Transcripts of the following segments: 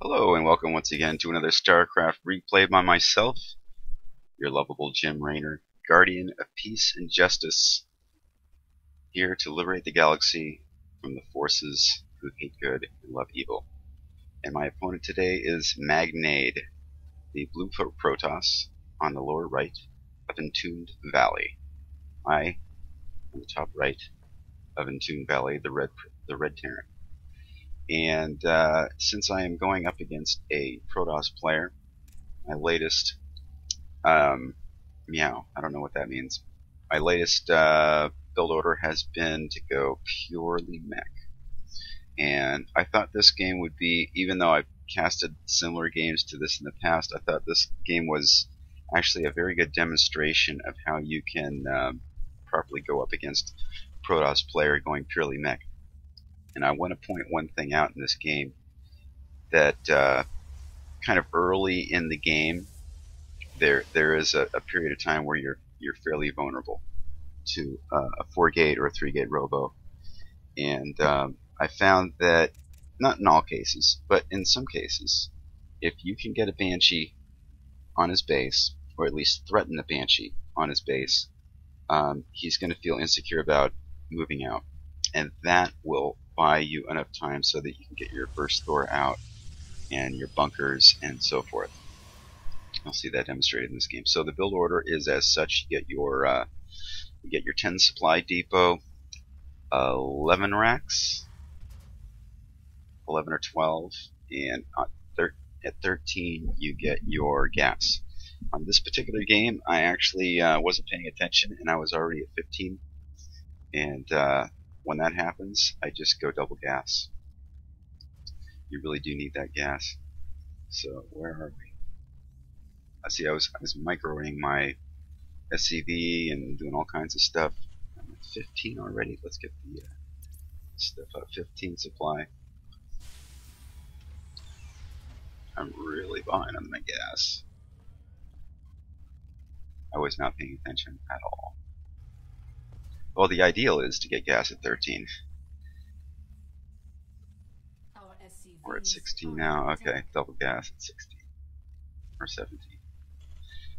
Hello and welcome once again to another StarCraft replay by myself, your lovable Jim Raynor, guardian of peace and justice, here to liberate the galaxy from the forces who hate good and love evil. And my opponent today is Magnade, the blue protoss on the lower right of Entombed Valley. I, on the top right of Entombed Valley, the red Terran. And since I am going up against a protoss player, my latest meow, I don't know what that means. My latest build order has been to go purely mech. And I thought this game would be, even though I've casted similar games to this in the past, I thought this game was actually a very good demonstration of how you can properly go up against a protoss player going purely mech. And I want to point one thing out in this game, that kind of early in the game, there is a period of time where you're fairly vulnerable to a 4-gate or a 3-gate robo. And I found that, not in all cases, but in some cases, if you can get a Banshee on his base, or at least threaten the Banshee on his base, he's going to feel insecure about moving out. And that will buy you enough time so that you can get your first Thor out and your bunkers and so forth. You'll see that demonstrated in this game. So the build order is as such: you get your 10 supply depot, 11 racks, 11 or 12, and at 13 you get your gas. On this particular game, I actually wasn't paying attention, and I was already at 15. And when that happens, I just go double gas. You really do need that gas. So where are we? I see. I was microing my SCV and doing all kinds of stuff. I'm at 15 already. Let's get the stuff up. 15 supply. I'm really behind on my gas. I was not paying attention at all. Well, the ideal is to get gas at 13. We're at 16 now. Okay, double gas at 16. Or 17.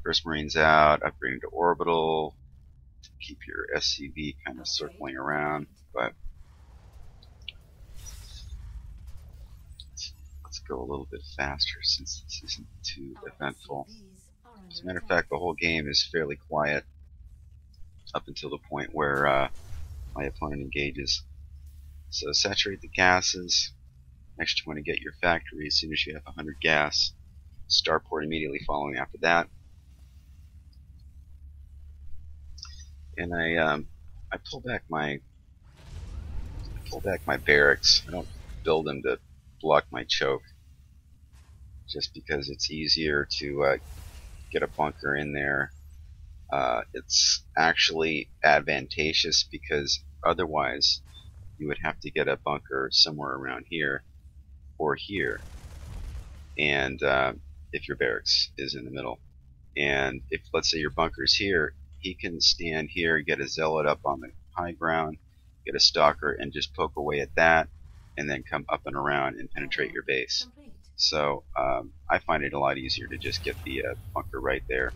First Marine's out. Upgrading to orbital. Keep your SCV kind of circling around. But let's go a little bit faster since this isn't too eventful. As a matter of fact, the whole game is fairly quiet up until the point where my opponent engages. So saturate the gases. Next, you want to get your factory as soon as you have 100 gas. Starport immediately following after that. And I pull back my barracks. I don't build them to block my choke, just because it's easier to get a bunker in there. It's actually advantageous because otherwise you would have to get a bunker somewhere around here or here, and if your barracks is in the middle. And if, let's say, your bunker's here, he can stand here, get a zealot up on the high ground, get a stalker, and just poke away at that, and then come up and around and penetrate your base. So I find it a lot easier to just get the bunker right there.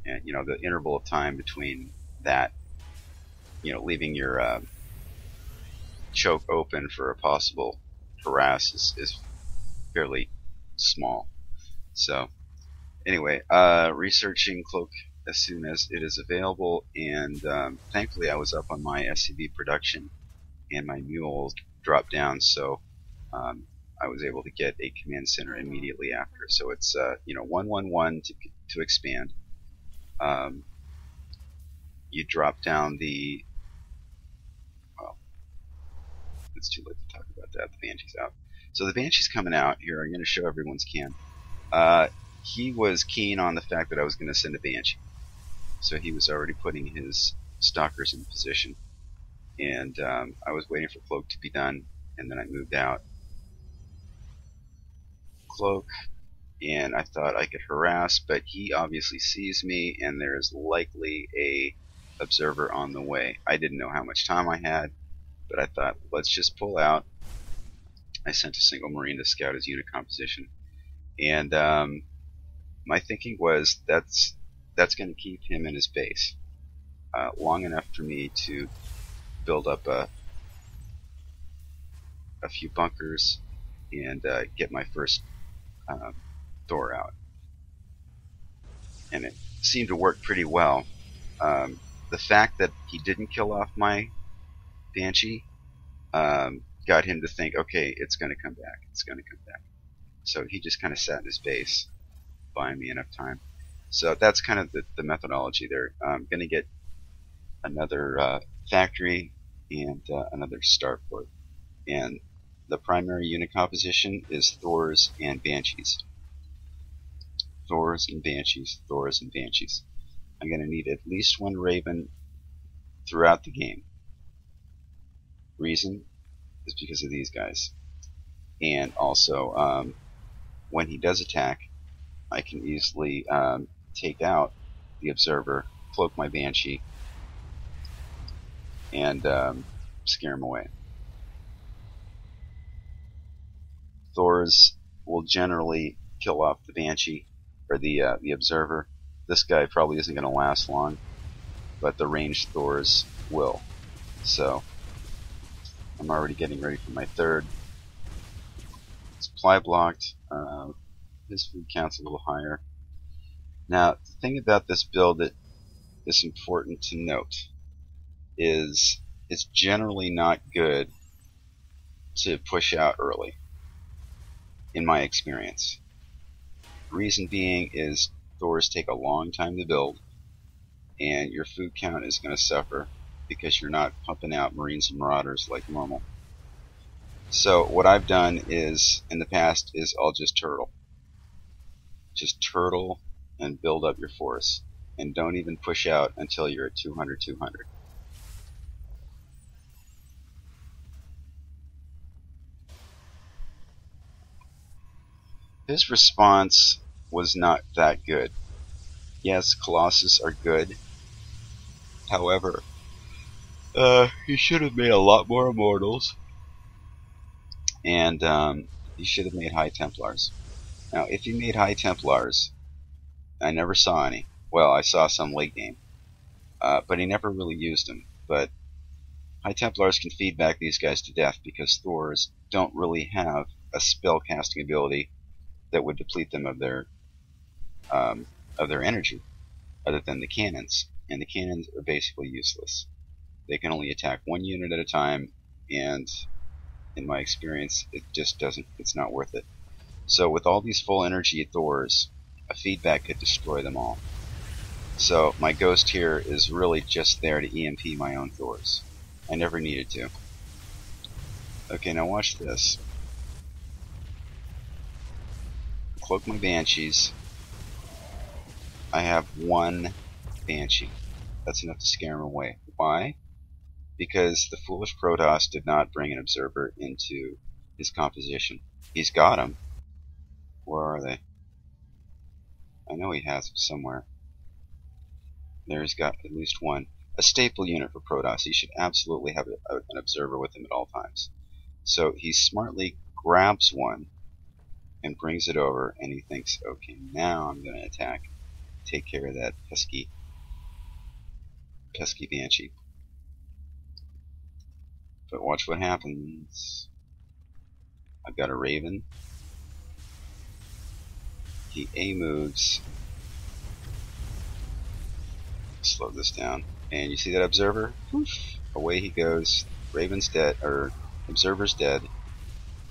And the interval of time between that, leaving your choke open for a possible harass is fairly small. So anyway, researching cloak as soon as it is available, and thankfully I was up on my SCV production and my mules dropped down, so I was able to get a command center immediately after. So it's 111 to expand. You drop down the, well, it's too late to talk about that. The Banshee's out. So the Banshee's coming out here. I'm going to show everyone's cam. He was keen on the fact that I was going to send a Banshee, so he was already putting his stalkers in position, and I was waiting for Cloak to be done, and then I moved out. Cloak, and I thought I could harass, but he obviously sees me, and there is likely a observer on the way. I didn't know how much time I had, but I thought, let's just pull out. I sent a single Marine to scout his unit composition, and my thinking was that's going to keep him in his base long enough for me to build up a few bunkers and get my first Thor out. And it seemed to work pretty well. The fact that he didn't kill off my Banshee got him to think, okay, it's going to come back. It's going to come back. So he just kind of sat in his base, buying me enough time. So that's kind of the methodology there. I'm going to get another factory and another starport. And the primary unit composition is Thors and Banshees. Thors and Banshees, Thors and Banshees. I'm going to need at least one Raven throughout the game. Reason is because of these guys. And also, when he does attack, I can easily take out the Observer, cloak my Banshee, and scare him away. Thors will generally kill off the Banshee, or the Observer. This guy probably isn't going to last long, but the ranged Thors will. So, I'm already getting ready for my third. Supply blocked. His food count's a little higher. Now, the thing about this build that is important to note is it's generally not good to push out early, in my experience. Reason being is Thors take a long time to build, and your food count is going to suffer because you're not pumping out Marines and Marauders like normal. So what I've done is, in the past, is I'll just turtle. Just turtle and build up your force, and don't even push out until you're at 200. His response was not that good. Yes, Colossus are good. However, he should have made a lot more Immortals, and he should have made High Templars. Now, if he made High Templars, I never saw any. Well, I saw some late game, but he never really used them. But High Templars can feed back these guys to death because Thors don't really have a spell casting ability that would deplete them of their energy, other than the cannons. And the cannons are basically useless. They can only attack one unit at a time, and in my experience, it just doesn't. It's not worth it. So with all these full energy Thors, a feedback could destroy them all. So my ghost here is really just there to EMP my own Thors. I never needed to. Okay, now watch this. Cloak my Banshees. I have one Banshee. That's enough to scare him away. Why? Because the foolish protoss did not bring an Observer into his composition. He's got them. Where are they? I know he has them somewhere. There's got at least one. A staple unit for protoss. He should absolutely have an Observer with him at all times. So he smartly grabs one and brings it over, and he thinks, okay, now I'm going to attack. Take care of that pesky Banshee. But watch what happens. I've got a Raven. He A moves. Slow this down. And you see that Observer? Poof, away he goes. Raven's dead, or Observer's dead.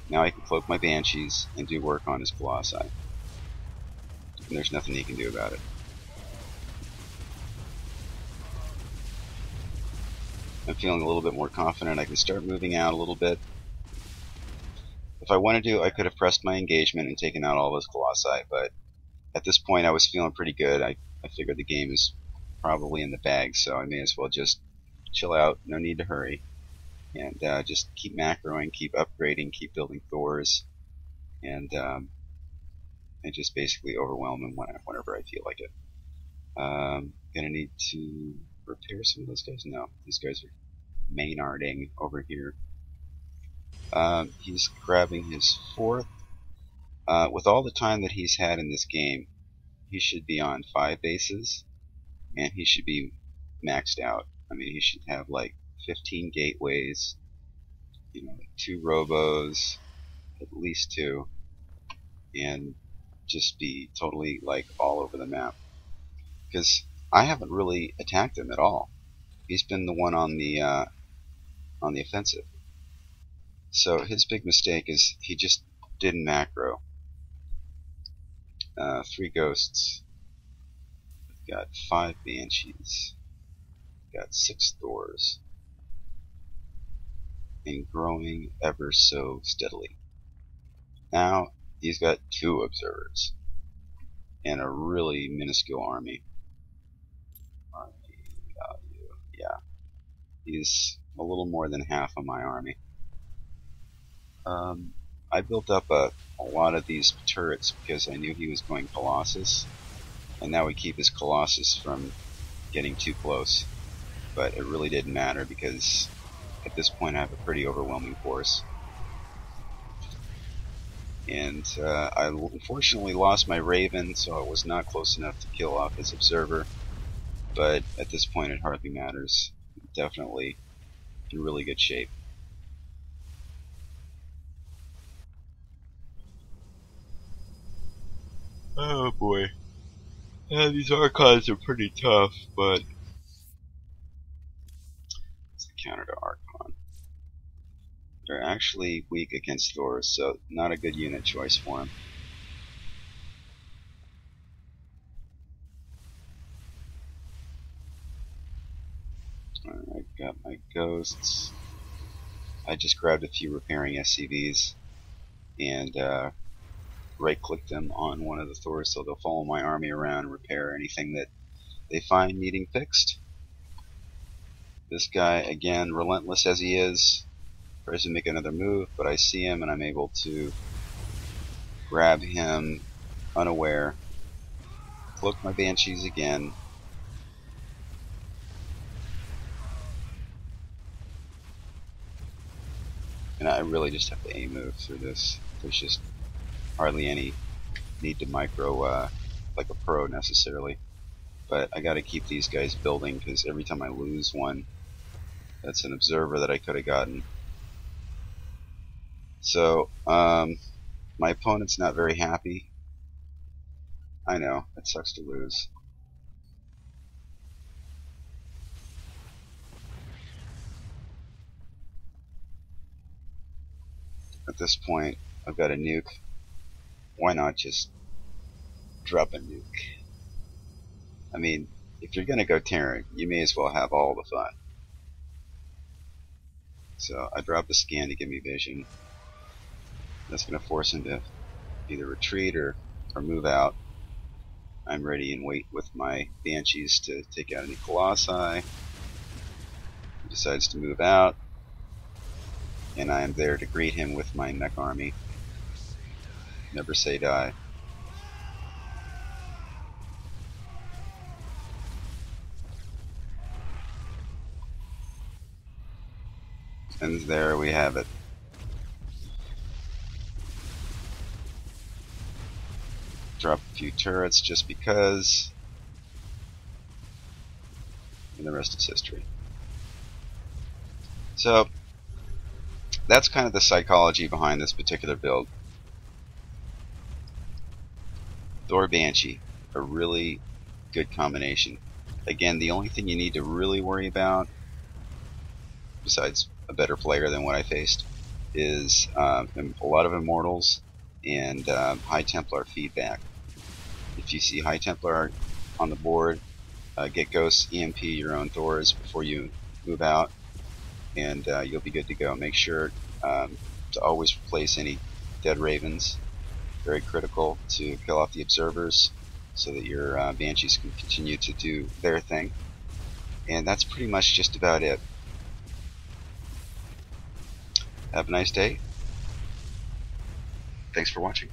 Now I can cloak my Banshees and do work on his Colossi. And there's nothing he can do about it. I'm feeling a little bit more confident. I can start moving out a little bit. If I wanted to, I could have pressed my engagement and taken out all those Colossi, but at this point I was feeling pretty good. I figured the game is probably in the bag, so I may as well just chill out. No need to hurry. And just keep macroing, keep upgrading, keep building Thors, and just basically overwhelm him whenever I feel like it. Gonna need to repair some of those guys? No, these guys are Maynarding over here. He's grabbing his fourth. With all the time that he's had in this game, he should be on 5 bases, and he should be maxed out. I mean, he should have like 15 gateways, 2 robos, at least 2, and just be totally like all over the map. Because I haven't really attacked him at all. He's been the one on the offensive. So his big mistake is he just didn't macro. 3 ghosts. Got 5 banshees. Got 6 thors. And growing ever so steadily. Now he's got 2 observers. And a really minuscule army. Army value. Yeah. He's a little more than half of my army. I built up a lot of these turrets because I knew he was going Colossus, and that would keep his Colossus from getting too close. But it really didn't matter because at this point I have a pretty overwhelming force. And I unfortunately lost my Raven, so I was not close enough to kill off his observer. But at this point it hardly matters. Definitely in really good shape. Oh boy. Yeah, these Archons are pretty tough, but it's the counter to Archon. They're actually weak against thors, so not a good unit choice for him. Alright, got my ghosts. I just grabbed a few repairing SCVs and right-clicked them on one of the thors so they'll follow my army around and repair anything that they find needing fixed. This guy, again, relentless as he is, tries to make another move, but I see him and I'm able to grab him unaware, cloak my banshees again, and I really just have to aim move through this. There's just hardly any need to micro like a pro necessarily, but I got to keep these guys building because every time I lose one, that's an observer that I could have gotten. So my opponent's not very happy. I know, it sucks to lose. At this point, I've got a nuke. Why not just drop a nuke? I mean, if you're gonna go Terran, you may as well have all the fun. So I dropped a scan to give me vision. That's gonna force him to either retreat or move out. I'm ready and wait with my banshees to take out any colossi. He decides to move out, and I am there to greet him with my mech army. Never say die. And there we have it. Drop a few turrets just because, and the rest is history. So that's kind of the psychology behind this particular build. Thor Banshee, a really good combination. Again, the only thing you need to really worry about, besides a better player than what I faced, is a lot of Immortals and High Templar feedback. If you see High Templar on the board, get Ghosts, EMP your own thors before you move out, and you'll be good to go. Make sure to always replace any dead ravens. Very critical to kill off the observers so that your banshees can continue to do their thing. And that's pretty much just about it. Have a nice day. Thanks for watching.